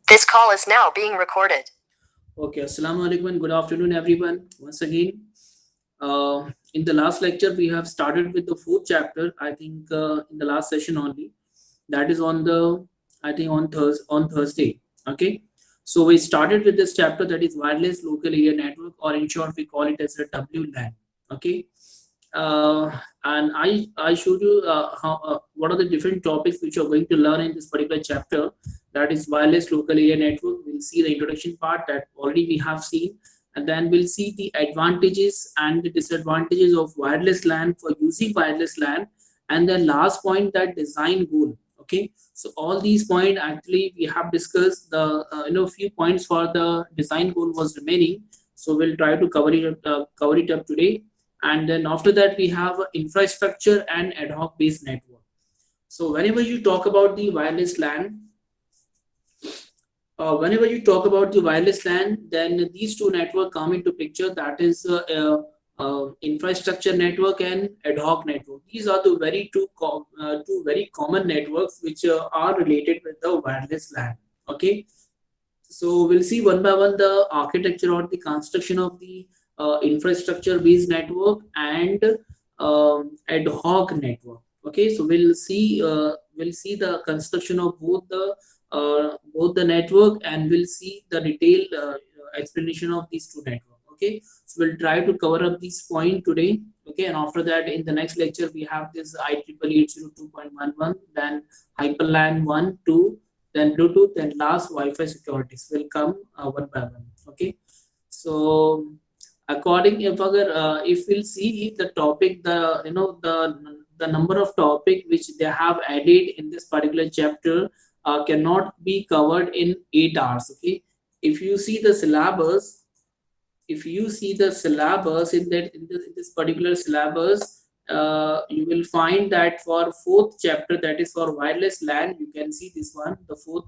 This call is now being recorded. Okay, Assalamu alaikum and good afternoon, everyone. Once again, in the last lecture, we have started with the fourth chapter. I think in the last session only. That is on the, I think on Thursday. Okay, so we started with this chapter, that is wireless local area network, or in short, we call it as a WLAN. Okay, and I showed you how what are the different topics which you're going to learn in this particular chapter, that is wireless local area network. We'll see the introduction part that already we have seen, and then we'll see the advantages and the disadvantages of wireless LAN for using wireless LAN, and then last point, that design goal. Okay, so all these points actually we have discussed. The few points for the design goal was remaining, so we'll try to cover it up today. And then after that we have infrastructure and ad hoc based network. So whenever you talk about the wireless LAN, then these two network come into picture, that is infrastructure network and ad hoc network. These are the two very common networks which are related with the wireless LAN. Okay, so we'll see one by one the architecture or the construction of the infrastructure based network and ad hoc network. Okay, so we'll see the construction of both the network, and we'll see the detailed explanation of these two networks. Okay, so we'll try to cover up this point today. Okay, and after that in the next lecture we have this IEEE 802.11, then HyperLAN 1, 2, then Bluetooth, then last Wi-Fi securities will come one by one. Okay, so according if we'll see the topic, the number of topic which they have added in this particular chapter cannot be covered in 8 hours. Okay, if you see the syllabus, in this particular syllabus, you will find that for fourth chapter, that is for wireless LAN, you can see this one, the fourth,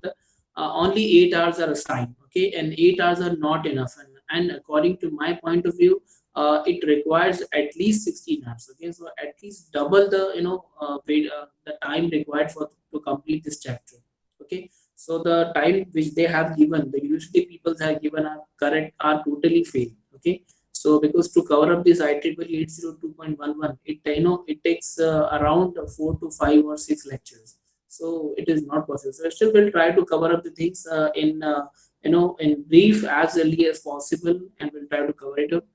only 8 hours are assigned. Okay, and 8 hours are not enough, and according to my point of view, it requires at least 16 hours. Okay, so at least double the the time required to complete this chapter. Okay, so the time which they have given, the university people have given, are totally failed. Okay, so because to cover up this IEEE 802.11, it takes around 4 to 5 or 6 lectures, so it is not possible. So still we'll try to cover up the things in brief as early as possible, and we'll try to cover it up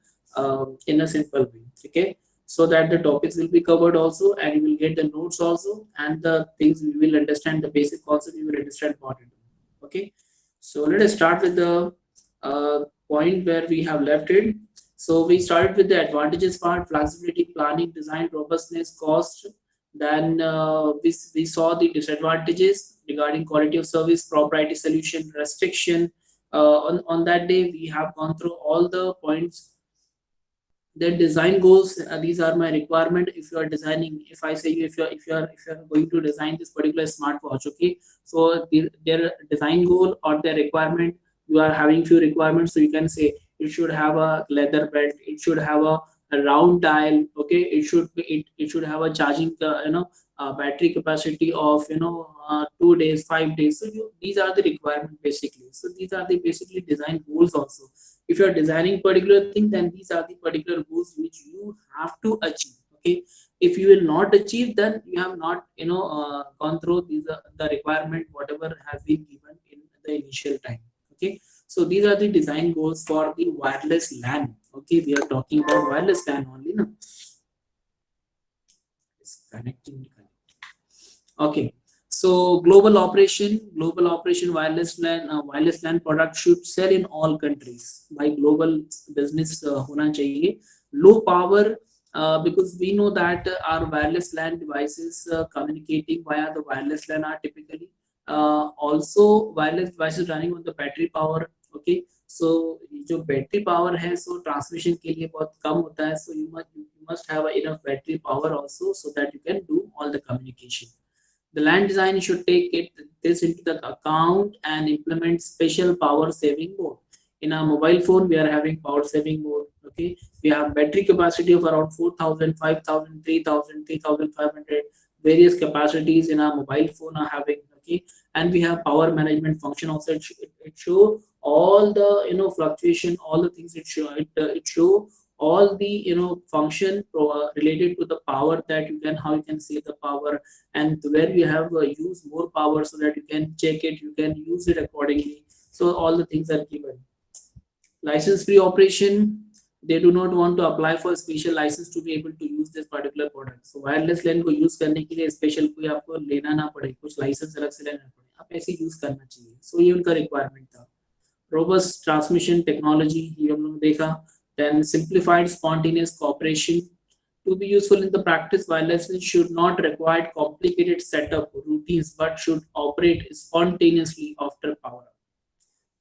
in a simple way. Okay, so that the topics will be covered also, and you will get the notes also, and the things we will understand, the basic concept we will understand what it is. Okay, so let us start with the point where we have left it. So we started with the advantages part: flexibility, planning, design, robustness, cost. Then we saw the disadvantages regarding quality of service, proprietary solution, restriction. On that day we have gone through all the points. Then design goals, these are my requirement. If you are designing, if I say you, if you are going to design this particular smartwatch. Okay, so their design goal or their requirement, you are having few requirements, so you can say it should have a leather belt, it should have a round dial. Okay, it should have a charging battery capacity of 2 days, 5 days. So these are the requirement basically. So these are the basically design goals also. If you are designing particular thing, then these are the particular goals which you have to achieve. Okay, if you will not achieve, then you have not gone through these the requirement whatever has been given in the initial time. Okay, so these are the design goals for the wireless LAN. Okay, we are talking about wireless LAN only now. It's connecting. Okay, so global operation wireless LAN product should sell in all countries by global business होना चाहिए. Low power, because we know that our wireless LAN devices communicating via the wireless LAN are typically also wireless devices running on the battery power. Okay, so जो battery power है, so transmission के लिए बहुत कम होता है, so you must have enough battery power also, so that you can do all the communication. The LAN design should take this into the account and implement special power saving mode. In our mobile phone, we are having power saving mode. Okay, we have battery capacity of around 4,000, 5,000, 3,000, 3,500. Various capacities in our mobile phone are having. Okay, and we have power management function also. It show all the fluctuation, all the things. It show all the function related to the power, that you can, how you can save the power, and where you have use more power, so that you can check it, you can use it accordingly. So all the things are given. License free operation, they do not want to apply for a special license to be able to use this particular product. So wireless LAN को use करने के लिए special कोई आपको लेना ना पड़े, कुछ लाइसेंस अलग से लेना पड़े, आप ऐसे यूज करना चाहिए. सो ये उनका रिक्वायरमेंट था. Robust transmission technology, ये हम लोग देखा. Then simplified spontaneous cooperation. To be useful in the practice, wireless should not require complicated setup routines, but should operate spontaneously after power.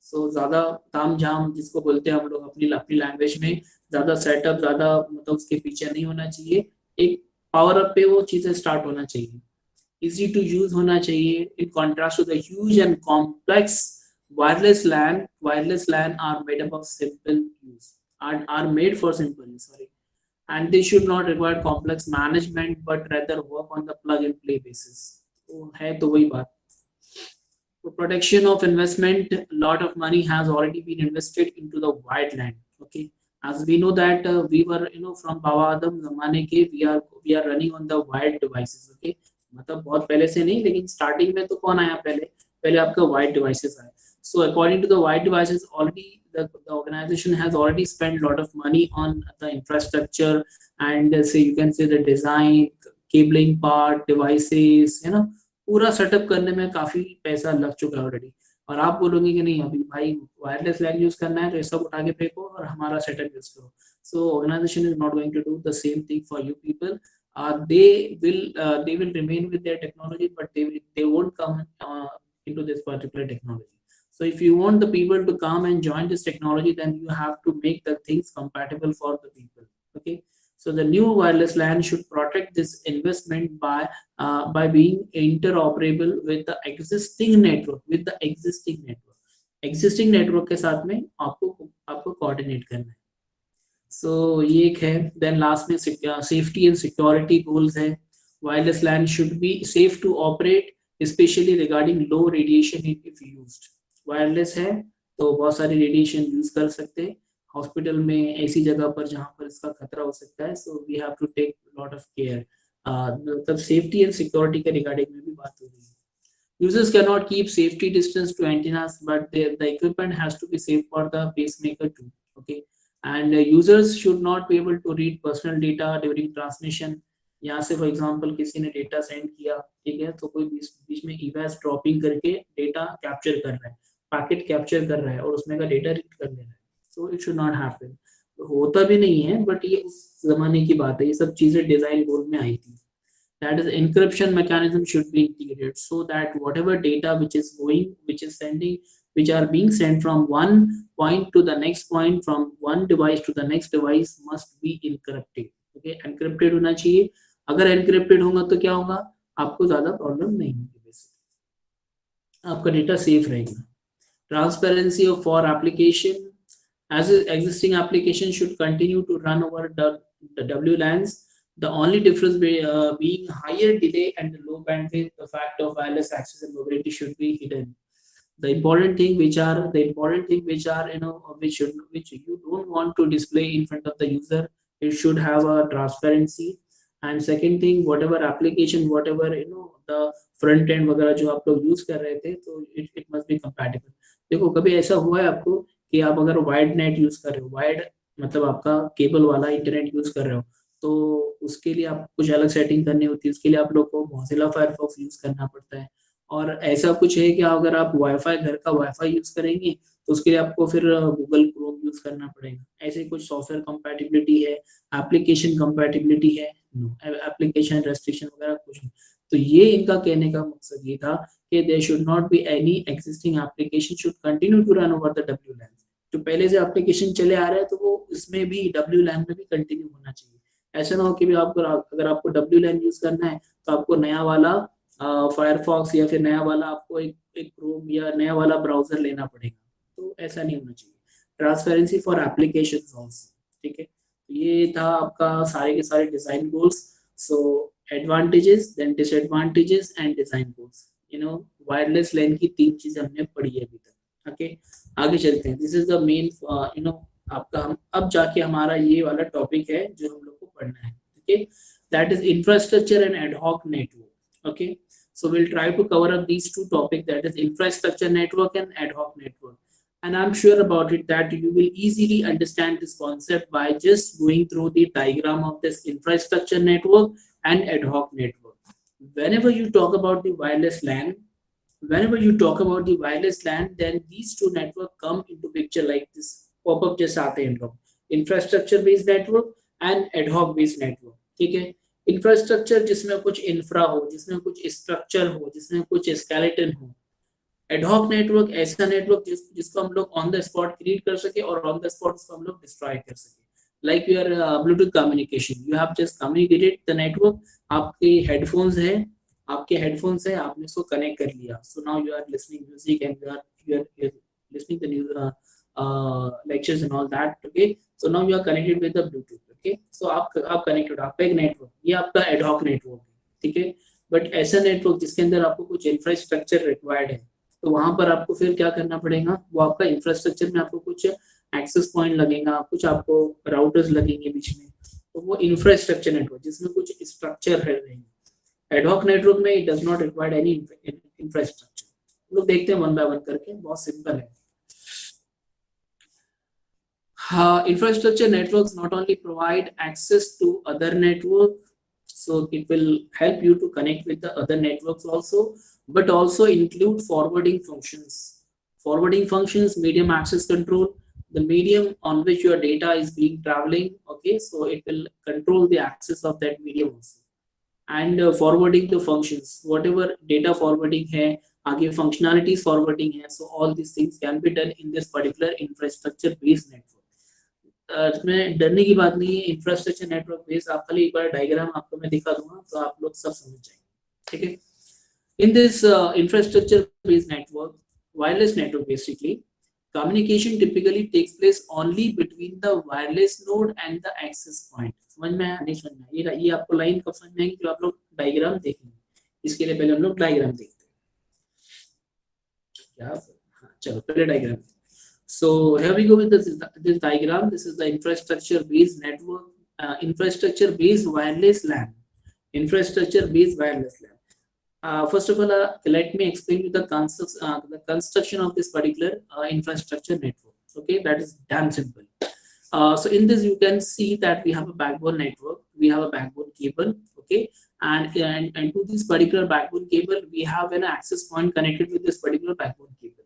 सो ज्यादा ताम झाम जिसको बोलते हैं हम लोग अपनी अपनी लैंग्वेज में, ज्यादा सेटअप, ज्यादा मतलब उसके पीछे नहीं होना चाहिए. एक पावर अप पे वो चीजें स्टार्ट होना चाहिए. इजी टू यूज होना चाहिए. In contrast to the huge and complex wireless LAN are made up of simple use, are made for simple use, sorry, and they should not require complex management, but rather work on the plug and play basis. तो है तो वही बात. For protection of investment, a lot of money has already been invested into the wide LAN. Okay, as we know that we were from Baba Adam ज़माने के, we are running on the wired devices. Okay, मतलब बहुत पहले से नहीं, लेकिन starting में तो कौन आया पहले आपका wired devices आया. So according to the wired devices, already the organization has already spent a lot of money on the infrastructure, and say you can say the design, cabling part, devices, पूरा setup करने में काफी पैसा लग चुका है already. और आप बोलोगे कि नहीं अभी भाई वायरलेस लैन यूज करना है तो ये सब उठा के फेंको और हमारा सेटअप यूज करो. So organization is not going to do the same thing for you people. They will remain with their technology, but they won't come into this particular technology. So if you want the people to come and join this technology, then you have to make the things compatible for the people. Okay. So the new wireless LAN should protect this investment by being interoperable with the existing network. Existing network के साथ में आपको coordinate करना है. So ये एक है. Then last में safety and security goals है. Wireless LAN should be safe to operate, especially regarding low radiation if used. Wireless है तो बहुत सारी रेडिएशन यूज कर सकते हैं. हॉस्पिटल में ऐसी जगह पर जहां पर इसका खतरा हो सकता है. So we have to take lot of care. मतलब सेफ्टी एंड सिक्योरिटी के रिगार्डिंग में भी बात हो रही है. Users cannot keep safety distance to antennas, but the equipment has to be safe for the pacemaker too. Okay, and users should not be able to read personal data during transmission. यहाँ से for example किसी ने data send किया, ठीक है, तो कोई बीच में ईवैस ड्रॉपिंग करके डेटा कैप्चर कर रहा है, पैकेट कैप्चर कर रहा है और उसमें का डेटा रीड कर ले रहा है. So it should not happen. होता भी नहीं है, बट ये उस जमाने की बात है. ये सब चीजें डिजाइन गोल में आई थी. That is, encryption mechanism should be integrated so that whatever data which are being sent from one point to the next point, from one device to the next device, must be encrypted. Okay, encrypted होना चाहिए. अगर encrypted होगा तो क्या होगा, आपको ज्यादा problem नहीं होगी. बेसिकली आपका डेटा सेफ रहेगा. Transparency for application, as existing application should continue to run over the WLANs. The only difference being higher delay and low bandwidth. The fact of wireless access and mobility should be hidden. The important thing which you don't want to display in front of the user, it should have a transparency. And second thing, whatever application, whatever the front end वगैरह जो आप लोग use कर रहे थे, तो it must be compatible. देखो कभी ऐसा हुआ है आपको कि आप अगर वाइड नेट यूज कर रहे हो, वाइड मतलब आपका केबल वाला इंटरनेट यूज कर रहे हो, तो उसके लिए आप कुछ अलग सेटिंग करनी होती है. उसके लिए आप लोग को मोज़िला फायरफॉक्स यूज करना पड़ता है. और ऐसा कुछ है कि अगर आप वाईफाई, घर का वाईफाई यूज करेंगे तो उसके लिए आपको फिर गूगल क्रोम यूज करना पड़ेगा. ऐसे कुछ सॉफ्टवेयर कंपैटिबिलिटी है, एप्लीकेशन कंपैटिबिलिटी है, एप्लीकेशन रेस्ट्रिक्शन वगैरह कुछ. तो ये इनका कहने का मकसद ये था कि there should not be any existing application should continue to run over the WLAN. जो पहले से एप्लीकेशन चले आ रहे हैं तो वो इसमें भी WLAN में भी कंटिन्यू होना चाहिए. ऐसा ना हो कि भी आपको, अगर आपको WLAN यूज करना है तो आपको नया वाला फायरफॉक्स या फिर नया वाला आपको एक क्रोम या नया वाला ब्राउजर लेना पड़ेगा. तो ऐसा नहीं होना चाहिए. Transparency for applications also. ठीक है, ये था आपका सारे के सारे design goals. So advantages, then disadvantages and design goals. Wireless LAN की 3 चीजें हमने पढ़ी है अभी तक. ओके, आगे चलते हैं। दिस इज द मेन आपका हम अब जाके हमारा ये वाला टॉपिक है जो हम लोग को पढ़ना है। Okay, that is infrastructure and ad hoc network. Okay, so we'll try to cover up these two topics, that is infrastructure network and ad hoc network. And I'm sure about it that you will easily understand this concept by just going through the diagram of this infrastructure network and ad hoc network. Whenever you talk about the wireless LAN, whenever you talk about the wireless LAN, then these two network come into picture like this, pop up जैसे आते हैं इन लोग, infrastructure based network and ad hoc based network। ठीक है, infrastructure जिसमें कुछ infra हो, जिसमें कुछ स्ट्रक्चर हो, जिसमें कुछ स्केलेटन हो। एडहॉक नेटवर्क ऐसा नेटवर्क जिसको हम लोग ऑन द स्पॉट क्रिएट कर सके और ऑन द स्पॉट उसको हम लोग डिस्ट्रॉय कर सके। Like your Bluetooth communication, you have just communicated the network, आपके हेडफोन्स है, आपने उसको कनेक्ट कर लिया, so now you are listening music and you are listening the new lectures and all that। okay, so now you are connected with the bluetooth। okay, so आप connected, आपका एक network, ये आपका एडहॉक नेटवर्क है। ठीक है, but ऐसा network जिसके अंदर आपको कुछ इंफ्रास्ट्रक्चर रिक्वायर्ड है, तो वहां पर आपको फिर क्या करना पड़ेगा, वो आपका इंफ्रास्ट्रक्चर में आपको कुछ एक्सेस पॉइंट लगेगा, कुछ आपको राउटर्स लगेंगे बीच में, तो वो इंफ्रास्ट्रक्चर नेटवर्क जिसमें कुछ स्ट्रक्चर है रहेंगे। एडहॉक नेटवर्क में it does not require any infrastructure. लोग देखते हैं वन बाय वन करके, बहुत सिंपल है। Infrastructure networks not only provide access to other network, so it will help you to connect with the other networks also, but also include forwarding functions. Forwarding functions, medium access control, the medium on which your data is being traveling। okay, so it will control the access of that medium also, and forwarding the functions, whatever data forwarding है, आगे functionalities forwarding है, so all these things can be done in this particular infrastructure based network। इसमें डरने की बात नहीं है, infrastructure network base, आप खाली एक बार डायग्राम आपको मैं दिखा दूंगा तो आप लोग सब समझ जाएंगे। ठीक है, in this infrastructure based network, wireless network basically, communication typically takes place only between the wireless node and the access point। समझ में आया नहीं समझ में आया, ये आपको लाइन कब समझ में आएगी जो आप लोग डायग्राम देखेंगे। इसके लिए पहले हम लोग डायग्राम देखते हैं क्या। हाँ, चलो पहले diagram. So here we go with this diagram. This is the infrastructure based network, infrastructure based wireless LAN, infrastructure based wireless LAN। First of all, let me explain you the construction of this particular infrastructure network। okay, that is damn simple। so in this you can see that we have a backbone network, we have a backbone cable। okay, and to this particular backbone cable we have an access point connected with this particular backbone cable।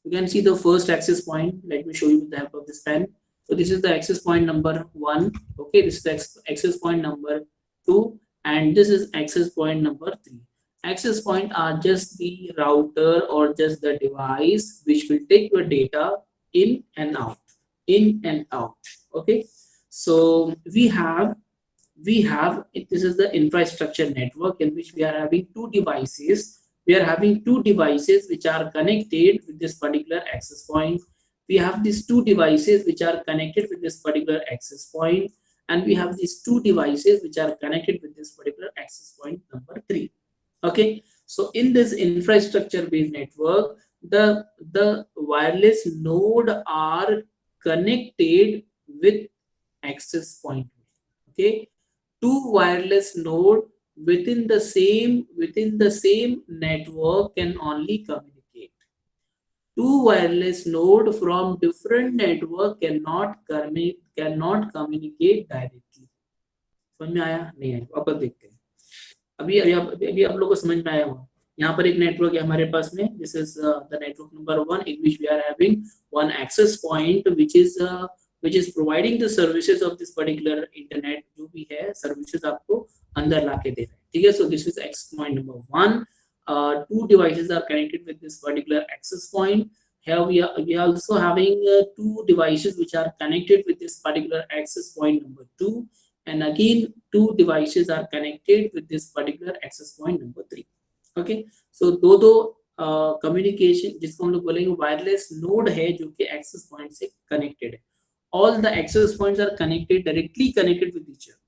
you can see the first access point, let me show you with the help of this pen। so this is the access point number 1। okay, this is the access point number 2, and this is access point number 3। access point are just the router or just the device which will take your data in and out, in and out। okay, so we have this is the infrastructure network in which we are having two devices, which are connected with this particular access point। we have these two devices which are connected with this particular access point, and we have these two devices which are connected with this particular access point number 3। okay, so in this infrastructure based network, the wireless node are connected with access point। okay, two wireless node within the same network can only communicate। two wireless node from different network cannot communicate directly। समझ में आया नहीं आया, वापस देखते हैं। अभी आप लोगों को समझ में आया होगा। यहाँ पर एक नेटवर्क है हमारे पास में, this is the network number 1 in which we are having one access point which is providing the services of this particular internet, जो भी है सर्विसेज आपको अंदर लाके दे रहा है। ठीक है, so this is access point number 1। two devices are connected with this particular access point। here we are also having two devices which are connected with this particular access point number 2, and again two devices are connected with this particular access point number 3। okay, so दो communication जिसको हम लोग बोलेंगे wireless node है जो कि access point से connected है। all the access points are directly connected with each other।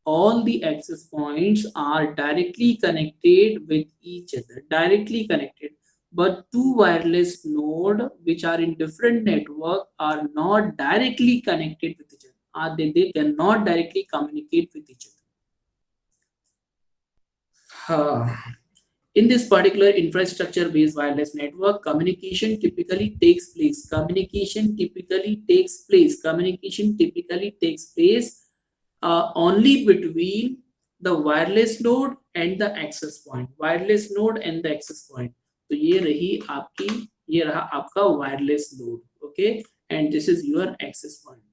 all the access points are directly connected with each other, directly connected। but two wireless node which are in different network are not directly connected with each other. They cannot directly communicate with each other. In this particular infrastructure-based wireless network, communication typically takes place. Communication typically takes place only between the wireless node and the access point. Wireless node and the access point. तो ये रहा आपका wireless node, okay? And this is your access point.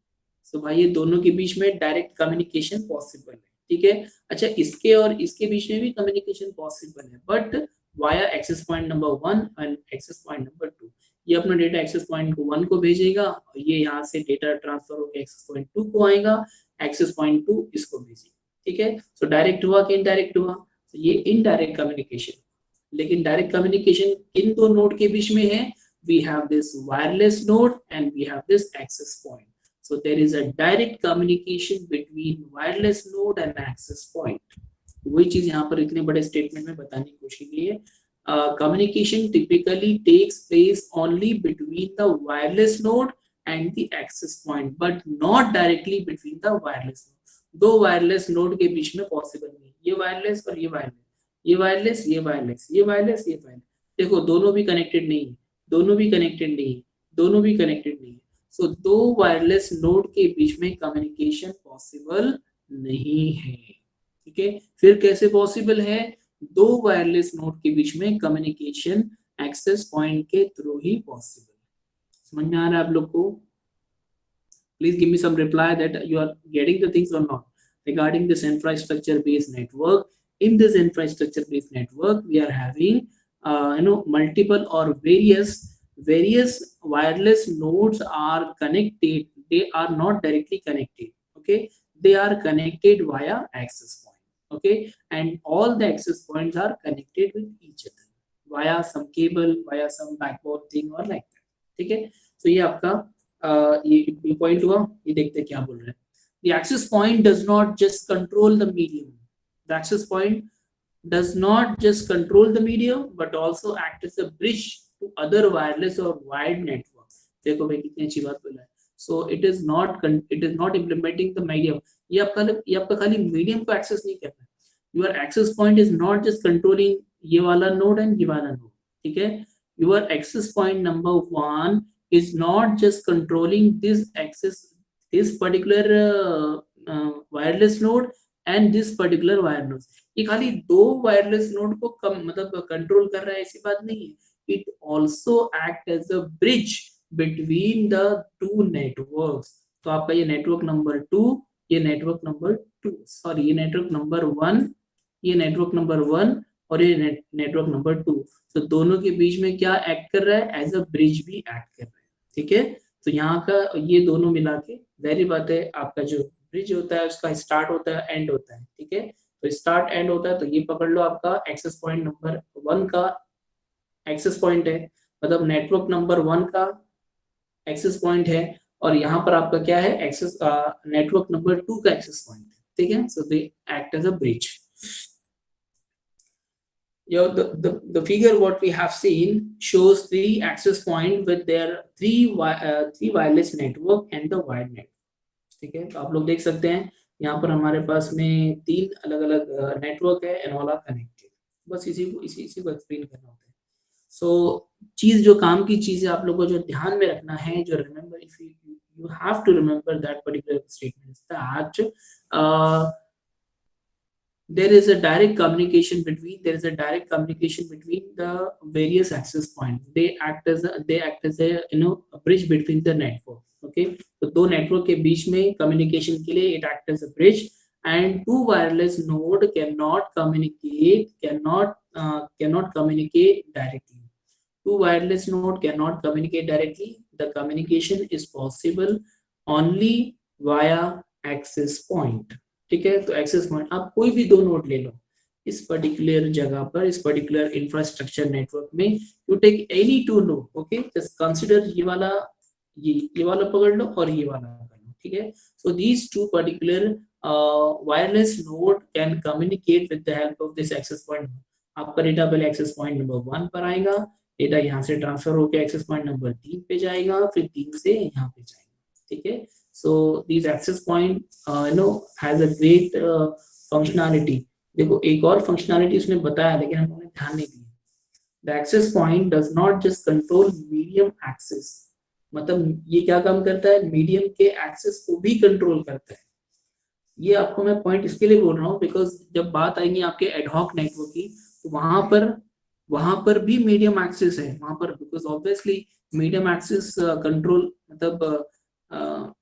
So भाई ये दोनों के बीच में डायरेक्ट कम्युनिकेशन पॉसिबल है, ठीक है। अच्छा, इसके और इसके बीच में भी कम्युनिकेशन पॉसिबल है, but via access point number 1 and access point number 2। ये अपना डेटा एक्सेस पॉइंट को 1 को भेजेगा, ये यहाँ से डेटा ट्रांसफर होकर एक्सेस पॉइंट 2 को आएगा, एक्सेस पॉइंट 2 इसको भेजेगा, ठीक है। सो डायरेक्ट हुआ कि इनडायरेक्ट हुआ? तो ये इनडायरेक्ट कम्युनिकेशन। लेकिन डायरेक्ट कम्युनिकेशन किन दो नोड के बीच में है? We have this wireless node and we have this access point. So there is a direct communication between wireless node and access point. वही चीज यहाँ पर इतने बड़े स्टेटमेंट में बताने की कोशिश की है। Communication typically takes place only between the wireless node and the access point, but not directly between the wireless node. दो वायरलेस नोड के बीच में पॉसिबल नहीं, ये वायरलेस और ये वायरलेस, ये वायरलेस, ये वायरलेस, ये वायरलेस, ये वायरलेस। देखो दोनों भी कनेक्टेड नहीं है, दोनों भी कनेक्टेड नहीं है, दोनों भी कनेक्टेड नहीं है। सो दो वायरलेस नोड के बीच में कम्युनिकेशन पॉसिबल नहीं है, ठीक है। फिर कैसे पॉसिबल है? दो वायरलेस नोड के बीच में कम्युनिकेशन एक्सेस पॉइंट के थ्रू ही पॉसिबल। समझ में आ रहा है आप लोग को? Please give me some reply that you are getting the things or not regarding this infrastructure based network. In this infrastructure based network, we are having multiple or various wireless nodes are connected. They are not directly connected, okay? They are connected via access point, okay? And all the access points are connected with each other via some cable, via some backbone thing or like that, ठीक है। तो ये आपका ये point हुआ। ये देखते हैं क्या बोल रहे हैं। The access point does not just control the medium. The access point does not just control the medium but also act as a bridge to other wireless or wired networks. देखो भाई कितनी अच्छी बात बोला है। So it is not implementing the medium. ये आपका खाली medium को access नहीं करना है। Your access point is not just controlling ये वाला node and ये वाला node, ठीक है। Your access point number 1 is not just controlling this particular wireless node and this particular wire node. ये खाली दो वायरलेस नोड को मतलब कंट्रोल कर रहा है ऐसी बात नहीं है। It also act as a bridge between the two networks. तो आपका ये नेटवर्क नंबर 2, ये नेटवर्क नंबर 2, सॉरी ये नेटवर्क नंबर 1, ये नेटवर्क नंबर 1 और ये नेटवर्क नंबर 2। तो दोनों के बीच में क्या एक्ट कर रहा है? एज अ ब्रिज भी एक्ट कर रहा है, ठीक है। तो यहाँ का ये दोनों मिला के जाहिर बात है आपका जो ब्रिज होता है उसका स्टार्ट होता है, एंड होता है, ठीक है। तो स्टार्ट एंड होता है। तो ये पकड़ लो आपका एक्सेस पॉइंट नंबर 1 का एक्सेस पॉइंट है, मतलब नेटवर्क नंबर 1 का एक्सेस पॉइंट है, और यहाँ पर आपका क्या है? एक्सेस नेटवर्क नंबर 2 का एक्सेस पॉइंट है, ठीक है। So they act as a bridge. The figure what we have seen shows the access point with their three wireless network and the wired network, ठीक है। तो आप लोग देख सकते हैं यहाँ पर हमारे पास में 3 अलग अलग नेटवर्क है एंड ऑल आर कनेक्टेड। बस इसी को एक्सप्लेन करना होता है। सो चीज जो काम की चीज है आप लोगों को जो ध्यान में रखना है, जो remember, if you have to remember that particular statement is that there is a direct communication between the various access points. They act as a a bridge between the network, okay? तो दो network के बीच में communication के लिए it acts as a bridge, and two wireless node cannot communicate directly. Two wireless node cannot communicate directly. The communication is possible only via access point, ठीक है। तो एक्सेस पॉइंट आप कोई भी दो नोड ले लो इस पर्टिकुलर जगह पर, इस पर्टिकुलर इंफ्रास्ट्रक्चर नेटवर्क में, you take any two node, okay, just consider ये वाला पकड़ लो और ये वाला पकड़ लो, ठीक है। So these two particular wireless node can communicate with the help of this access point. आपका डेटा पहले एक्सेस पॉइंट नंबर 1 पर आएगा, डेटा यहाँ से ट्रांसफर होकर एक्सेस पॉइंट नंबर 3 पे जाएगा, फिर 3 से यहाँ पे जाएगा, ठीक है। So this access point has a great functionality. देखो एक और फंक्शनैलिटी उसने बताया लेकिन हम लोगों ने ध्यान नहीं दिया। The access point does not just control medium access, मतलब ये क्या काम करता है, मीडियम के एक्सेस को भी कंट्रोल करता है। ये आपको मैं पॉइंट इसके लिए बोल रहा हूँ बिकॉज जब बात आएगी आपके एडहॉक नेटवर्क की, तो वहां पर भी मीडियम एक्सेस है वहां पर, because obviously medium access control मतलब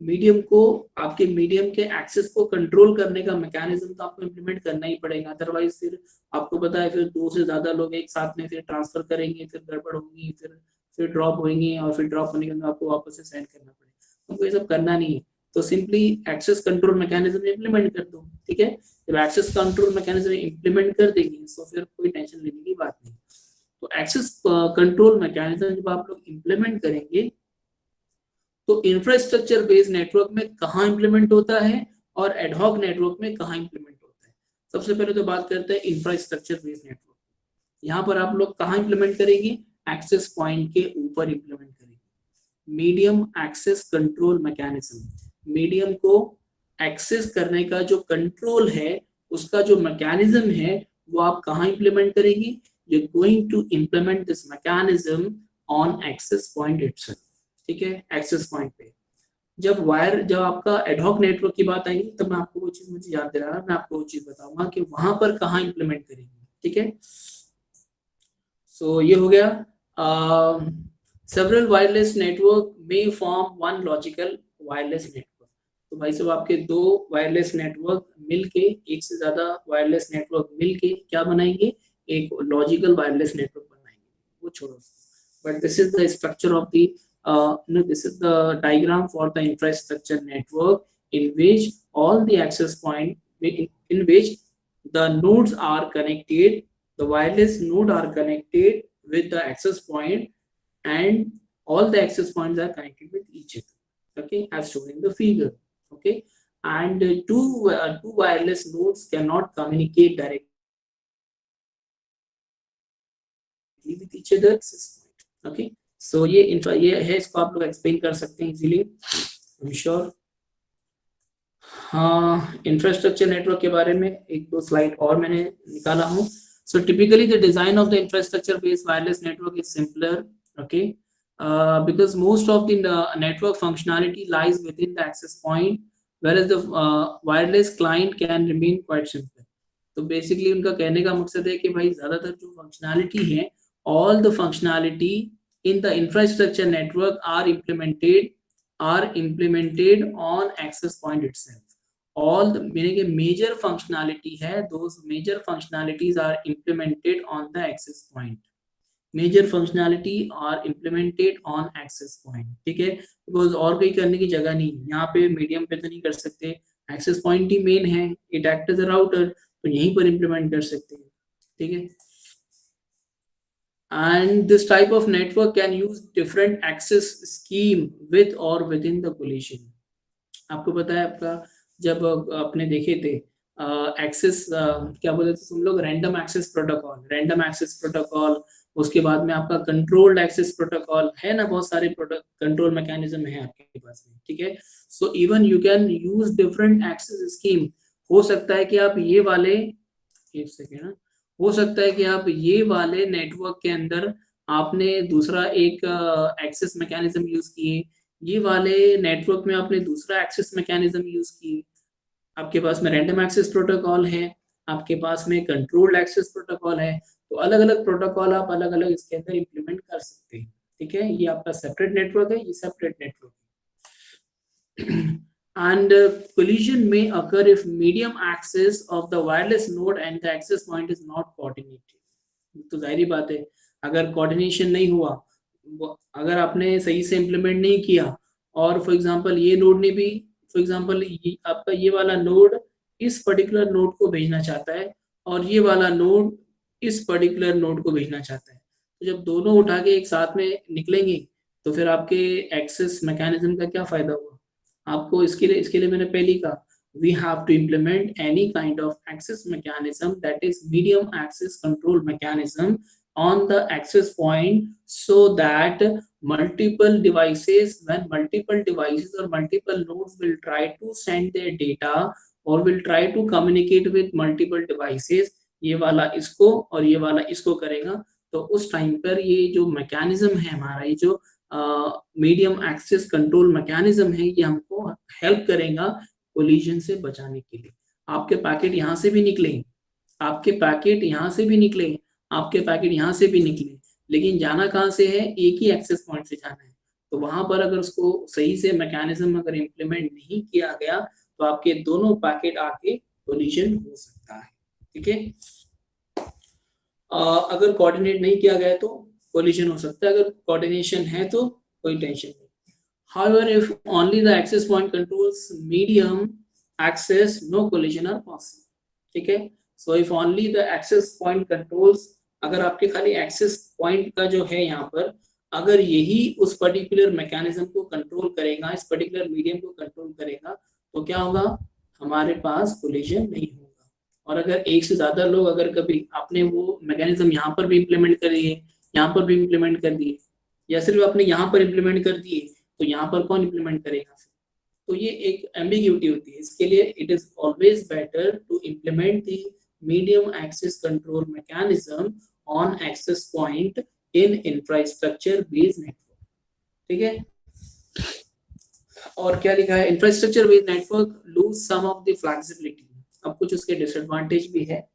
मीडियम को, आपके मीडियम के एक्सेस को कंट्रोल करने का मैकेनिज्म तो आपको इम्प्लीमेंट करना ही पड़ेगा, अदरवाइज फिर आपको पता है फिर 2 से ज्यादा लोग एक साथ में फिर ट्रांसफर करेंगे, फिर गड़बड़ होगी, फिर ड्रॉप होंगी, और फिर ड्रॉप होने के बाद आपको वापस से सेंड करना पड़ेगा। हमको ये सब करना नहीं है, तो simply access control mechanism implement कर दो, ठीक है। जब एक्सेस कंट्रोल मैकेनिज्म इम्प्लीमेंट कर देंगे तो फिर कोई टेंशन लेने की बात नहीं। तो एक्सेस कंट्रोल मैकेनिज्म जब आप लोग इम्प्लीमेंट करेंगे तो इंफ्रास्ट्रक्चर बेस्ड नेटवर्क में कहाँ इंप्लीमेंट होता है और एडहॉक नेटवर्क में कहाँ इंप्लीमेंट होता है। सबसे पहले तो बात करते हैं इंफ्रास्ट्रक्चर बेस्ड नेटवर्क। यहाँ पर आप लोग कहाँ इंप्लीमेंट करेंगे, एक्सेस पॉइंट के ऊपर इंप्लीमेंट करेंगे। Medium access control mechanism, medium को एक्सेस करने का जो कंट्रोल है, उसका जो मैकेनिज्म है, वो आप कहाँ इंप्लीमेंट करेंगे, you are going to implement this mechanism on access point itself, ठीक है, एक्सेस पॉइंट पे। जब आपका एडहॉक नेटवर्क की बात आएगी तब मैं आपको वो चीज मुझे याद दिलाना, मैं आपको वो चीज बताऊंगा कि वहां पर कहाँ इंप्लीमेंट करेंगे, ठीक है। सो ये हो गया। सेवरल वायरलेस नेटवर्क में form one logical wireless network. तो भाई साहब आपके 2 वायरलेस नेटवर्क मिलके, एक से ज्यादा वायरलेस नेटवर्क मिलके क्या बनाएंगे, एक लॉजिकल वायरलेस नेटवर्क बनाएंगे, वो छोड़ो। But this is the structure of the this is the diagram for the infrastructure network in which all the access point in which the nodes are connected, the wireless node are connected with the access point, and all the access points are connected with each other, okay, as shown in the figure, okay. And two wireless nodes cannot communicate directly with each other, okay. सो ये है, इसको आप लोग explain कर सकते हैं easily, I am sure. हाँ, infrastructure network के बारे में 1-2 स्लाइड और मैंने निकाला हूँ। So typically the design of the infrastructure based wireless network is simpler, okay, because most of the network functionality lies within the access point, whereas the wireless client can remain quite simple. तो basically उनका कहने का मकसद है कि भाई ज्यादातर जो फंक्शनैलिटी है, all the functionality in the infrastructure network are implemented on access point itself. All the meaning major functionality है, those major functionalities are implemented on the access point. Major functionality are implemented on access point, ठीक है, because और कोई करने की जगह नहीं, यहाँ पे मीडियम पे तो नहीं कर सकते, एक्सेस पॉइंट ही मेन है, it act as a router, तो यहीं पर इंप्लीमेंट कर सकते हैं, ठीक है। And this type of network can use different access scheme with or within the collision. आपको पता है, आपका जब आपने देखे थे एक्सेस क्या बोलते थे तुम लोग, रैंडम एक्सेस प्रोटोकॉल, उसके बाद में आपका कंट्रोल्ड एक्सेस प्रोटोकॉल है ना, बहुत सारे कंट्रोल मैकेनिज्म है आपके पास में, ठीक है। So even you can use different access scheme. हो सकता है कि आप ये वाले, एक सेकेंड ना, हो सकता है कि आप ये वाले नेटवर्क के अंदर आपने दूसरा एक एक्सेस मैकेनिज्म यूज किए, ये वाले नेटवर्क में आपने दूसरा एक्सेस मैकेनिज्म यूज किए, आपके पास में रैंडम एक्सेस प्रोटोकॉल है, आपके पास में कंट्रोल्ड एक्सेस प्रोटोकॉल है, तो अलग अलग प्रोटोकॉल आप अलग अलग इसके अंदर इंप्लीमेंट कर सकते हैं, ठीक है। ये आपका सेपरेट नेटवर्क है, ये सेपरेट नेटवर्क है। And collision may occur if medium access of the wireless node and the access point is not coordinated. तो जाहिर बात है, अगर कोऑर्डिनेशन नहीं हुआ, अगर आपने सही से इम्प्लीमेंट नहीं किया, और फॉर एग्जांपल ये नोड ने भी, फॉर एग्जांपल आपका ये वाला नोड इस पर्टिकुलर नोड को भेजना चाहता है, और ये वाला नोड इस पर्टिकुलर नोड को भेजना चाहता है, तो जब दोनों उठा के एक साथ में निकलेंगे तो फिर आपके एक्सेस मैकेनिज्म का क्या फायदा हुआ आपको। इसके लिए मैंने पहले ही कहा, we have to implement any kind of access mechanism, that is medium access control mechanism on the access point, so that multiple devices when multiple devices or multiple nodes will try to send their data or will try to communicate with multiple devices, ये वाला इसको और ये वाला इसको करेगा, तो उस टाइम पर ये जो मैकेनिज्म है हमारा, ये जो मीडियम एक्सेस कंट्रोल मैकेनिज्म है, ये हमको हेल्प करेगा कोलिजन से बचाने के लिए। आपके पैकेट यहाँ से भी निकले, आपके पैकेट यहाँ से भी निकले, आपके पैकेट यहाँ से भी निकले, लेकिन जाना कहाँ से है, एक ही एक्सेस पॉइंट से जाना है। तो वहां पर अगर उसको सही से मैकेनिज्म अगर इम्प्लीमेंट नहीं किया गया, तो आपके दोनों पैकेट आके कोलिजन हो सकता है। ठीक है, अगर कोऑर्डिनेट नहीं किया गया तो कोलिजन हो सकता है, अगर कोऑर्डिनेशन है तो कोई टेंशन नहीं। However, if only the access point controls medium access, no collision are possible. ठीक है, so if only the access point controls, अगर आपके खाली access point का जो है यहाँ पर, अगर यही उस पर्टिकुलर मैकेनिज्म को कंट्रोल करेगा, इस पर्टिकुलर मीडियम को कंट्रोल करेगा, तो क्या होगा, हमारे पास कोलिजन नहीं होगा। और अगर एक से ज्यादा लोग अगर कभी आपने वो मैकेनिज्म यहाँ पर भी इम्प्लीमेंट कर दिए, यहाँ पर भी इम्प्लीमेंट कर दिए, या सिर्फ आपने यहाँ पर इम्प्लीमेंट कर दिए, तो यहाँ पर कौन इम्प्लीमेंट करेगा? तो ये एक एम्बिग्यूटी होती है। इसके लिए it is always better to implement the medium access control mechanism on access point in infrastructure based network. ठीक है, और क्या लिखा है, infrastructure based network lose some of the flexibility. अब कुछ उसके डिसएडवांटेज भी है।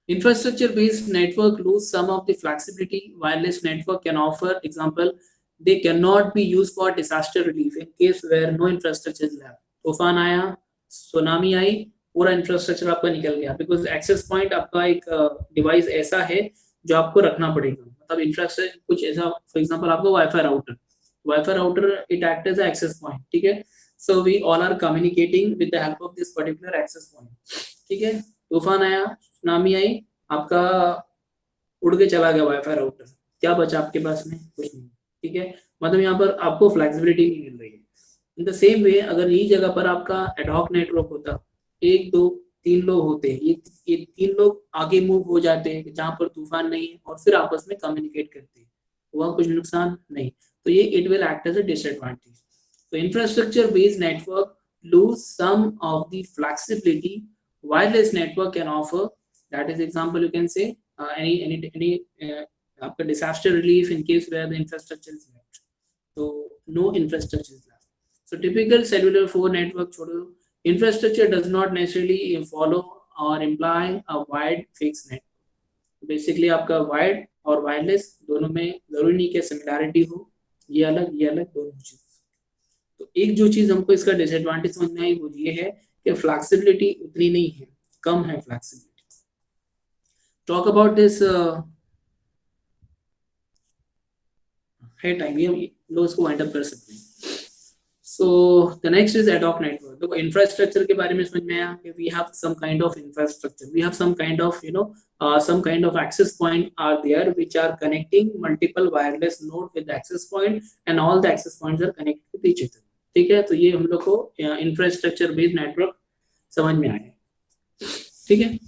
Infrastructure based network lose some of the flexibility wireless network can offer. Example, they cannot be used for disaster relief in case where no infrastructure is left. तूफान आया, tsunami आई, पूरा infrastructure आपका निकल गया, बिकॉज एक्सेस पॉइंट आपका एक device ऐसा है जो आपको रखना पड़ेगा। मतलब इंफ्रास्ट्रक्चर कुछ ऐसा, फॉर एग्जांपल आपका wifi router it act as access point. ठीक है, so we all are communicating with the help of this particular access point. ठीक है, तूफान आया, सुनामी आई, आपका उड़ के चला गया वाईफाई राउटर, क्या बचा आपके पास में? कुछ नहीं। ठीक है, मतलब यहाँ पर आपको फ्लेक्सिबिलिटी नहीं मिल रही है। इन द सेम वे, अगर यही जगह पर आपका एडहॉक नेटवर्क होता, एक दो तीन लोग होते, ये तीन लोग आगे मूव हो जाते हैं जहाँ पर तूफान नहीं है, और फिर आपस में कम्युनिकेट करते हैं, हुआ कुछ नुकसान नहीं। तो ये it will act as a disadvantage. तो infrastructure based network lose some of the flexibility wireless network can offer. That is example, you can say any आपका disaster relief in case where the infrastructure is left, so no infrastructure is left. So typical cellular phone network छोड़ो, infrastructure does not necessarily follow or imply a wide fixed network. Basically आपका wired और wireless दोनों में जरूरी नहीं कि similarity हो, ये अलग दोनों चीज। तो एक जो चीज हमको इसका डिसएडवांटेज समझ में आई वो ये है कि फ्लेक्सिबिलिटी उतनी नहीं है, कम है फ्लेक्सिबिलिटी। टॉक अबाउट दिस है टाइम, ये लोग इसको वाइंड अप कर सकते हैं। So the next is ad hoc network. देखो इंफ्रास्ट्रक्चर के बारे में समझ में आया कि we have some kind of infrastructure, we have some kind of some kind of access point are there which are connecting multiple wireless node with the access point, and all the access points are connected with each other. ठीक है, तो ये हम लोग को infrastructure based network समझ में आया। ठीक है,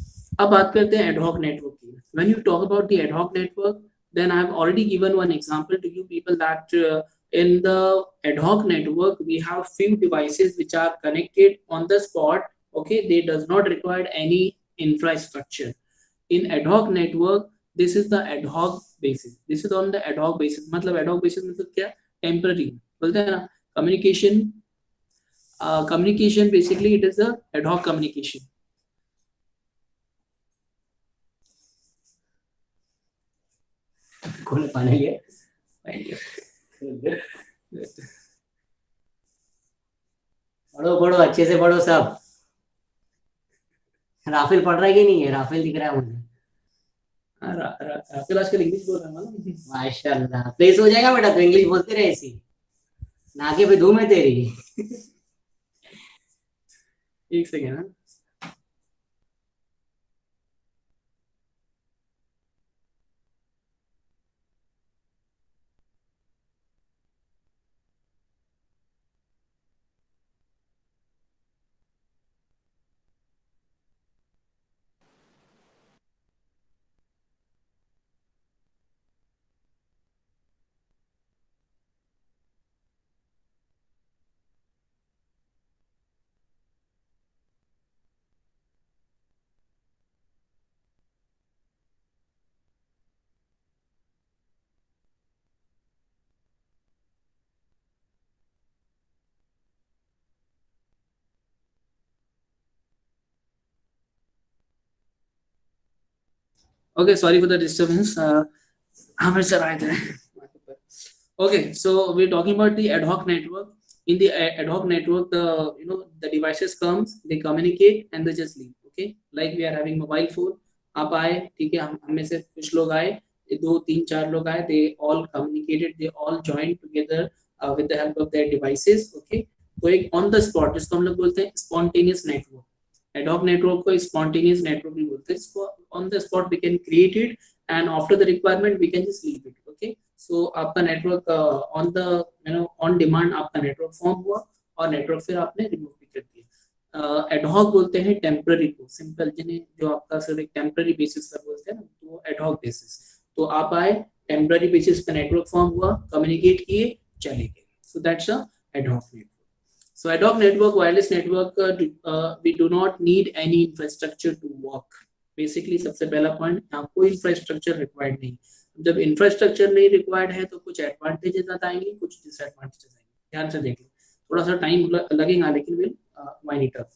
अब बात करते हैं एडहॉक नेटवर्क की। When you talk about the ad hoc network, then I have already given one example to you people that in the ad hoc network we have few devices which are connected on the spot. Okay, they does not require any infrastructure. In ad hoc network, this is the ad hoc basis, this is on the ad hoc basis। मतलब ad hoc basis मतलब क्या, temporary बोलते हैं ना, communication communication basically it is a ad hoc communication। कौन पाने लिए पढ़ो पढ़ो अच्छे से पढ़ो सब। राफेल पढ़ रहा है कि नहीं है? राफेल दिख रहा है मुझे। राफेल आजकल इंग्लिश बोल रहा है माशाल्लाह, प्लेस हो जाएगा बेटा, तो इंग्लिश बोलते रहे ऐसी, नाके पे धूम है तेरी। एक सेकेंड ना, Okay, sorry for the disturbance. हमेशा आए थे. Okay, so we're talking about the ad hoc network. In the ad hoc network, the devices comes, they communicate and they just leave. Okay, like we are having mobile phone. आप आए, ठीक है, हम में से कुछ लोग आए, दो तीन चार लोग आए, they all communicated, they all joined together with the help of their devices. Okay, तो एक on the spot जिसको हम लोग बोलते हैं spontaneous network. Ad hoc network को spontaneous network भी बोलते हैं. इसको on the spot we can create it and after the requirement we can just leave it. Okay, so आपका network on the on demand आपका नेटवर्क फॉर्म हुआ और network फिर आपने रिमूव भी कर दिया. एडहॉक बोलते हैं टेम्पररी को, सिंपल जिन्हें जो आपका सिर्फ एक टेम्पररी बेसिस पर बोलते हैं ना, तो एडहॉक बेसिस. तो आप आए, टेम्पररी बेसिस पे नेटवर्क फॉर्म हुआ, कम्युनिकेट किए, चले गए. So that's a ad hoc network. So ad hoc network, wireless network, we do not need any infrastructure to work. Basically सबसे पहला पॉइंट, यहाँ कोई इंफ्रास्ट्रक्चर रिक्वायर्ड नहीं. जब इंफ्रास्ट्रक्चर नहीं रिक्वायर्ड है तो कुछ एडवांटेजेस आएंगे, कुछ डिसएडवांटेजेस आएंगे. ध्यान से देख लो, थोड़ा सा टाइम लगेगा लेकिन will wind it up.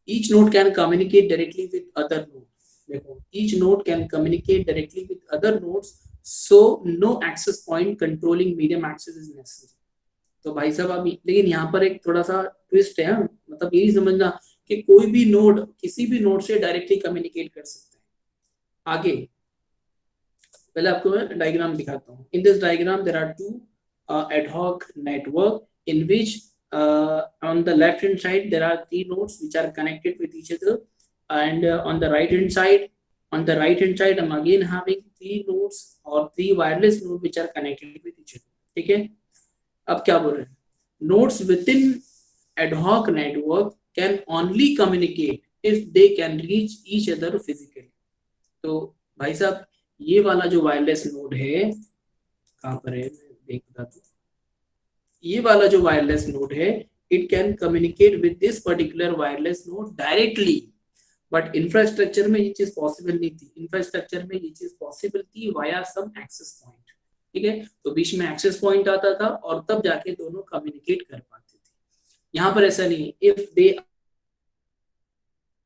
Each node can communicate directly with other node. देखो, each node can communicate directly with other nodes, so no access point controlling medium access is necessary. तो भाई साहब अभी लेकिन यहाँ पर एक थोड़ा सा ट्विस्ट है. मतलब यही समझना कि कोई भी नोड किसी भी नोड से डायरेक्टली कम्युनिकेट कर सकते हैं. आगे पहले आपको मैं डायग्राम दिखाता हूँ. In this diagram there are two ad hoc network in which on the left hand side there are three nodes which are connected with each other, and on the right hand side I'm again having three nodes or three wireless nodes which are connected with each other. ठीक है, अब क्या बोल रहे हैं, nodes within ad hoc network can only communicate if they can reach each other physically. तो भाई साहब ये वाला जो वायरलेस नोड है, कहाँ पर है देख बता दो, ये वाला जो वायरलेस नोड है, it can communicate with this particular wireless node directly. But infrastructure में ये चीज पॉसिबल नहीं थी. इंफ्रास्ट्रक्चर में ये चीज पॉसिबल थी वाया सम एक्सेस पॉइंट. ठीक है, तो बीच में एक्सेस पॉइंट आता था और तब जाके दोनों कम्युनिकेट कर पाते थे. यहाँ पर ऐसा नहीं है. If they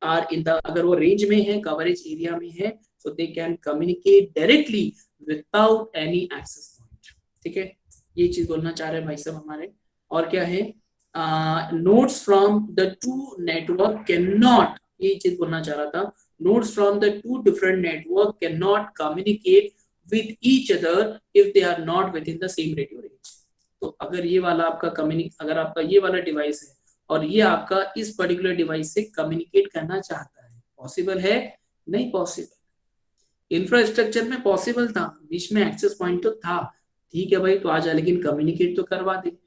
are in the, अगर वो रेंज में है, कवरेज एरिया में है, so they can communicate directly without any access point. ठीक है, ये चीज बोलना चाह रहे हैं भाई साहब हमारे. और क्या है, nodes from the two network cannot, ये चीज बोलना चाह रहा था, nodes from the two different network cannot communicate with each other if they are not within the same radio range. तो अगर ये वाला आपका अगर आपका ये वाला डिवाइस है और ये आपका इस पर्टिकुलर डिवाइस से कम्युनिकेट करना चाहता है, पॉसिबल है? नहीं पॉसिबल. इंफ्रास्ट्रक्चर में पॉसिबल था, बीच में एक्सेस पॉइंट तो था, ठीक है भाई, तो आ जा, लेकिन कम्युनिकेट तो करवा दे.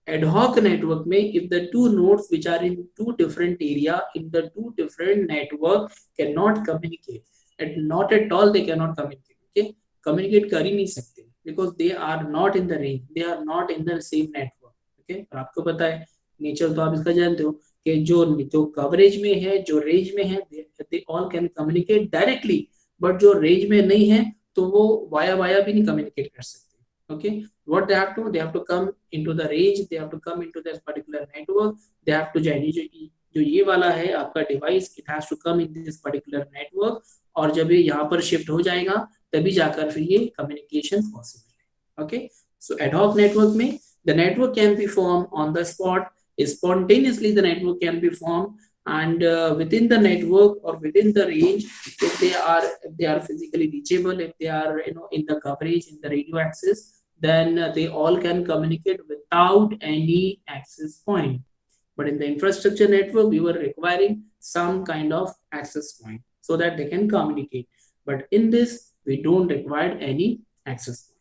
ad hoc network में if the two nodes which are in two different area in the two different network cannot communicate, and not at all they cannot communicate. Okay, communicate कर ही नहीं सकते because they are not in the range, they are not in the same network. Okay, और आपको पता है nature तो आप इसका जानते हो कि जो कवरेज में है, जो रेंज में है, they all can communicate directly, but जो रेंज में नहीं है तो वो वाया भी नहीं कम्युनिकेट कर सकते. Okay, what they have to come into the range, they have to come into this particular network, they have to join. जो ये वाला है आपका device, it has to come in this particular network, और जब ये यहाँ पर शिफ्ट हो जाएगा तभी जाकर फिर ये कम्युनिकेशन पॉसिबल है. ओके, सो ad hoc नेटवर्क में the network can be formed on the spot, spontaneously the network can be formed, and within the network or within the range, if they are physically reachable, if they are in the coverage, in the radio access, then they all can communicate without any access point. But in the infrastructure network, we were requiring some kind of access point so that they can communicate. But in this, we don't require any access point.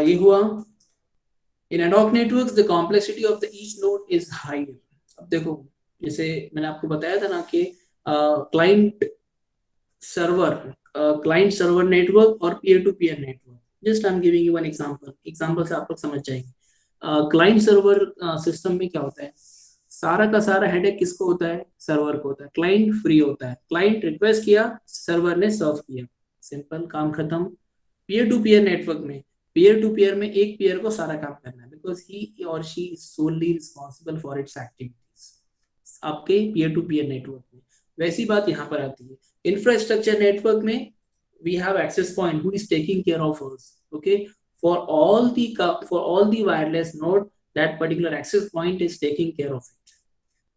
ये हुआ. In ad hoc networks, the complexity of the each node is higher. अब देखो, जैसे मैंने आपको बताया था ना कि क्लाइंट सर्वर नेटवर्क और peer to peer network. Just I am giving you one example से आप लोग समझ जाएंगे. क्लाइंट सर्वर सिस्टम में क्या होता है, सारा का सारा हेडेक किसको होता है, सर्वर को होता है. क्लाइंट फ्री होता है, क्लाइंट रिक्वेस्ट किया, सर्वर ने सर्व किया, सिंपल, काम खत्म. पीयर टू पीयर नेटवर्क में एक पीयर को सारा काम करना है, बिकॉज ही और she is solely responsible for its activities. आपके पीयर टू पीयर नेटवर्क में वैसी बात यहाँ पर आती है। इंफ्रास्ट्रक्चर नेटवर्क में we have access point who is taking care of us, okay, for all the wireless node, that particular access point is taking care of it.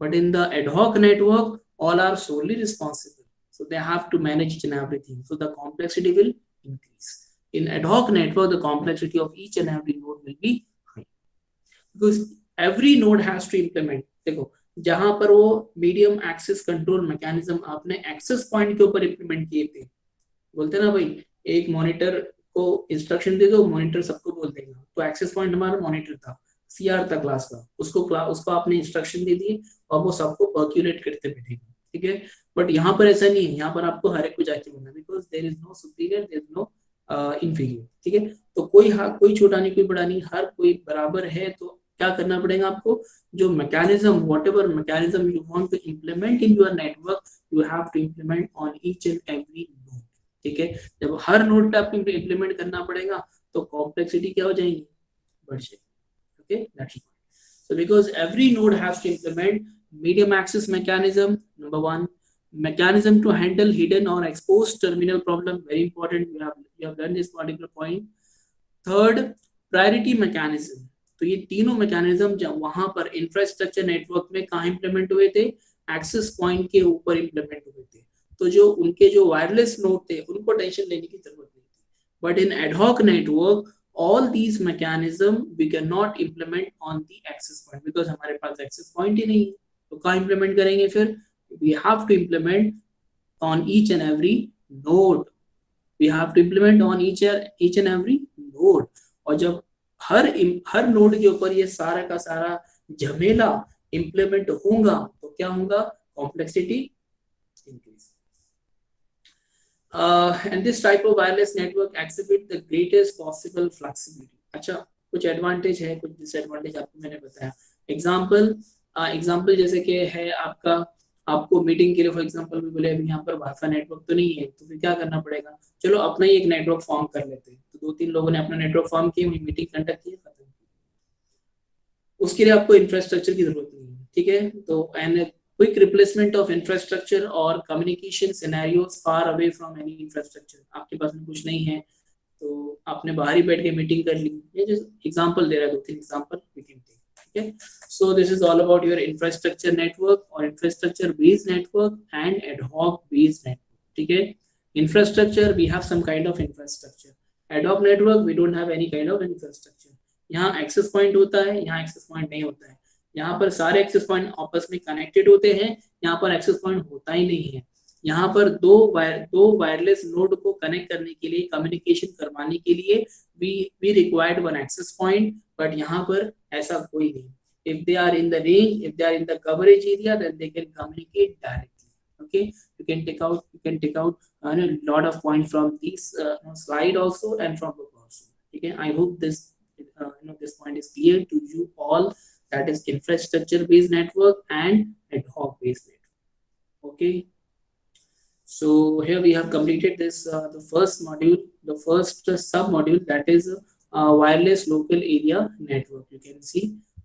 But in the ad hoc network, all are solely responsible, so they have to manage each and everything, so the complexity will increase. In ad hoc network, the complexity of each and every node will be high, because every node has to implement. देखो, जहां पर वो medium access control mechanism आपने access point के ऊपर implement किए थे, बोलते ना भाई, एक मॉनिटर को इंस्ट्रक्शन दे दो, मॉनिटर सबको बोल देगा, तो एक्सेस पॉइंट हमारा मॉनिटर था, सीआर था क्लास का, उसको आपने इंस्ट्रक्शन दे दिए और वो सबको पर्क्यूलेट करते बैठेगा, ठीक है। बट यहाँ पर ऐसा नहीं है, यहाँ पर आपको हर एक को जाके बोलना, because there is no superior, there is no inferior, ठीक है। तो कोई छोटा नहीं, कोई बड़ा नहीं, हर कोई बराबर है। तो क्या करना पड़ेगा आपको, जो mechanism, whatever mechanism you want to implement in your network, you have to implement on each and every node, ठीक है। जब हर नोड पे आपको इम्प्लीमेंट करना पड़ेगा तो कॉम्प्लेक्सिटी क्या हो जाएगी, बढ़ जाएगी, okay, that's it. So because every node has to implement medium access mechanism, number one, mechanism to handle hidden or exposed terminal problem, very important, we have done this particular point. Third, priority mechanism. तो ये तीनों mechanism जब वहां पर infrastructure network में कहाँ implement हुए थे, एक्सेस पॉइंट के ऊपर इंप्लीमेंट हुए थे, तो जो उनके जो वायरलेस नोड थे उनको टेंशन लेने की जरूरत नहीं थी। But in ad hoc network all these mechanism we cannot implement on the access point, because हमारे पास access point ही नहीं है, तो कहाँ implement करेंगे फिर, we have to implement on each and every node, we have to implement on each and every node। और जब हर node के ऊपर ये सारा का सारा झमेला implement होगा तो क्या होगा, complexity increase। And this type of wireless network exhibit the greatest possible flexibility। अच्छा, कुछ एडवांटेज है, कुछ डिसएडवांटेज आपको मैंने बताया। एग्जांपल जैसे कि है आपको मीटिंग के लिए फॉर एग्जांपल भी बोले अभी यहाँ पर वाईफाई नेटवर्क तो नहीं है, तो फिर क्या करना पड़ेगा, चलो अपना ही एक नेटवर्क फॉर्म कर लेते हैं। तो 2-3 लोगों ने अपना नेटवर्क फॉर्म किया, मीटिंग कंडक्ट की, खत्म। उसके लिए आपको इंफ्रास्ट्रक्चर की जरूरत नहीं है, ठीक है। तो and quick replacement of infrastructure or communication scenarios far away from any infrastructure। आपके पास में कुछ नहीं है तो आपने बाहर ही बैठ के मीटिंग कर ली, ये जो एग्जांपल दे रहा है, 2-3 एग्जांपल वी कैन टेक, ठीक है। So this is all about your infrastructure network और infrastructure based network and ad hoc based network, ठीक है। Infrastructure we have some kind of infrastructure, ad hoc network we don't have any kind of infrastructure. यहाँ access point होता है, यहाँ access point नहीं होता है, यहाँ पर सारे एक्सेस पॉइंट आपस में कनेक्टेड होते हैं, यहाँ पर एक्सेस पॉइंट होता ही नहीं है। यहाँ पर दो वायरलेस नोड को कनेक्ट करने के लिए, कम्युनिकेशन करवाने के लिए we required one access point, but यहाँ पर ऐसा कोई नहीं। If they are in the range, if they are in the coverage area, then they can communicate directly, okay। You can take out a lot of points from this slide also and from book also, okay। I hope this this point is clear to you all, that is infrastructure based network and ad hoc based network, okay। So here we have completed this the first module, the first sub module, that is wireless local area network, you can see।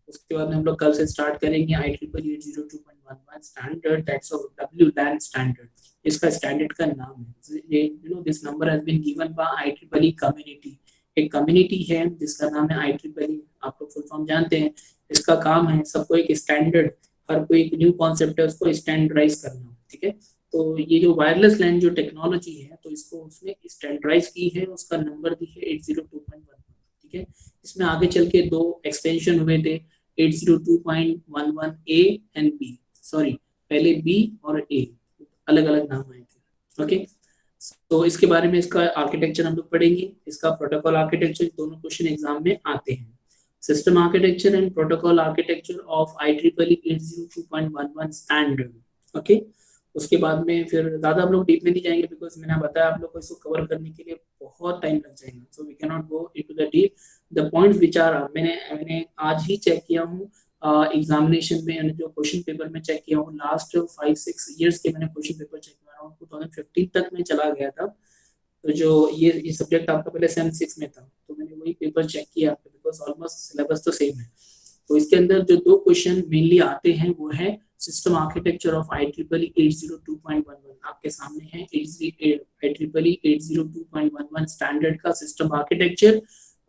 उसके बाद हम लोग कल से start करेंगे IEEE 802.11 standard, that's of WLAN standard, इसका standard का नाम है। ये this number has been given by IEEE community, एक कम्युनिटी है जिसका नाम है IEEE, आप लोग फुल फॉर्म जानते हैं। इसका काम है सबको एक स्टैंडर्ड, हर कोई एक न्यू कॉन्सेप्ट है उसको स्टैंडर्डाइज करना, ठीक है। तो ये जो वायरलेस लैन जो टेक्नोलॉजी है, तो इसको उसने स्टैंडर्डाइज की है, उसका नंबर दी है 802.11, ठीक है। इसमें आगे चल के 2 एक्सटेंशन हुए थे, 802.11A एंड B, सॉरी पहले B और A अलग अलग नाम आए थे, ओके। तो इसके बारे में, इसका आर्किटेक्चर हम लोग पढ़ेंगे, इसका प्रोटोकॉल आर्किटेक्चर, दोनों क्वेश्चन एग्जाम में आते हैं। System architecture and protocol architecture of IEEE 802.11 standard, okay. उसके बाद में फिर ज्यादा हम लोग डीप में नहीं जाएंगे, बिकॉज मैंने बताया आप लोग को इसको कवर करने के लिए बहुत टाइम लग जाएगा, so we can not go into the deep. The points which are, मैंने आज ही चेक किया हूँ एग्जामिनेशन में, जो क्वेश्चन पेपर में चेक किया हूँ, लास्ट 5-6 ईयर्स के मैंने क्वेश्चन पेपर चेक किया हूँ, 2015 तक में चला गया था। तो जो ये सब्जेक्ट आपका पहले सेम 6 में था, तो मैंने वही पेपर चेक किया, बिकॉज ऑलमोस्ट सिलेबस तो सेम है। तो इसके अंदर जो 2 क्वेश्चन मेनली आते हैं वो है सिस्टम आर्किटेक्चर ऑफ IEEE 802.11 आपके सामने है। IEEE 802.11 स्टैंडर्ड का सिस्टम आर्किटेक्चर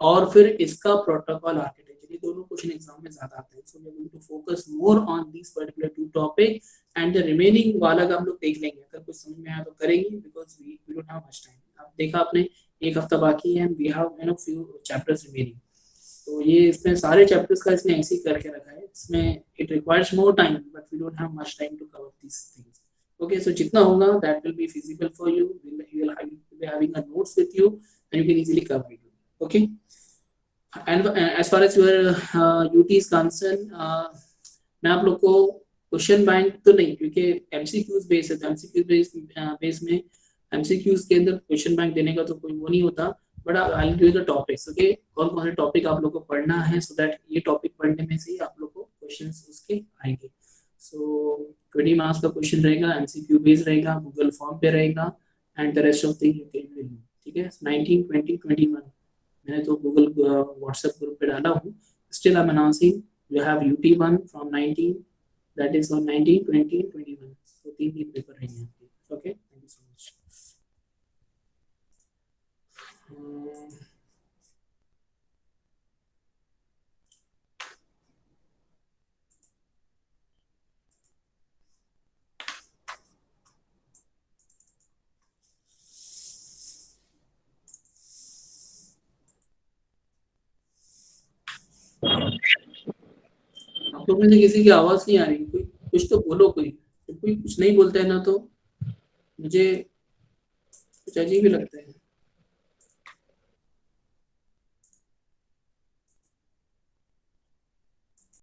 और फिर इसका प्रोटोकॉल आर्किटेक्चर, ये दोनों क्वेश्चन एग्जाम में ज्यादा आते हैं। So we are going to focus more on this particular two topic and the remaining वाला का हम लोग देख लेंगे, अगर कुछ समझ में आया तो करेंगे, because we don't have much time. अब देखा आपने एक हफ्ता बाकी है, we have few chapters remaining. तो ये इसमें सारे चैप्टर्स का इसने ऐसे ही करके रखा है, इसमें it requires more time but we don't have much time to cover this things. Okay, so जितना होगा that will be feasible for you, you will be having a notes with you and you can easily cover it. Okay, and as far as your UT is concerned, मैं आप लोग को question bank तो नहीं, क्योंकि MCQs base है, तो MCQs base में MCQs के अंदर क्वेश्चन बैंक देने का तो कोई वो नहीं होता, but I will give the topics. Okay, कौन कौन से टॉपिक आप लोग को पढ़ना है, सो दैट ये टॉपिक पढ़ने में से ही आप लोग को क्वेश्चंस उसके आएंगे। सो 20 मार्क्स का क्वेश्चन रहेगा, MCQ बेस्ड रहेगा, गूगल फॉर्म पे रहेगा and the rest of thing you can will. ठीक है, 19, 20, 21 मैंने तो गूगल व्हाट्सएप ग्रुप पे डाला हूँ। Still I am announcing you have UT1 from 19, that is on 19, 20, 21। तो 3 पेपर रहेंगे आपके। Okay, thank you so much. आप लोग में से किसी की आवाज नहीं आ रही, कोई कुछ तो बोलो, कोई कुछ नहीं बोलता है ना, तो मुझे कुछ अजीब ही लगता है।